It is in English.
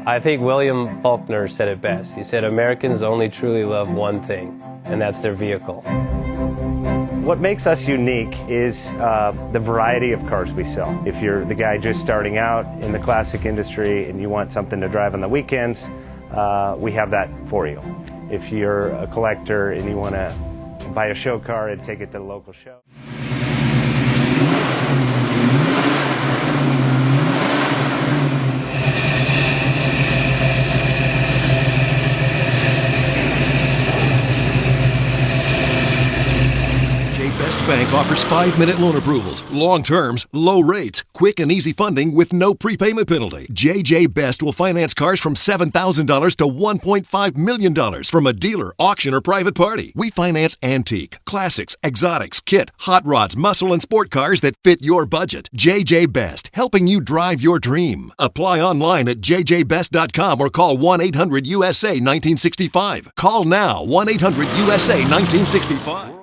I think William Faulkner said it best. He said, Americans only truly love one thing, and that's their vehicle. What makes us unique is the variety of cars we sell. If you're the guy just starting out in the classic industry and you want something to drive on the weekends, we have that for you. If you're a collector and you want to buy a show car and take it to the local show. Best Bank offers 5-minute loan approvals, long terms, low rates, quick and easy funding with no prepayment penalty. JJ Best will finance cars from $7,000 to $1.5 million from a dealer, auction, or private party. We finance antique, classics, exotics, kit, hot rods, muscle, and sport cars that fit your budget. JJ Best, helping you drive your dream. Apply online at jjbest.com or call 1-800-USA-1965. Call now, 1-800-USA-1965.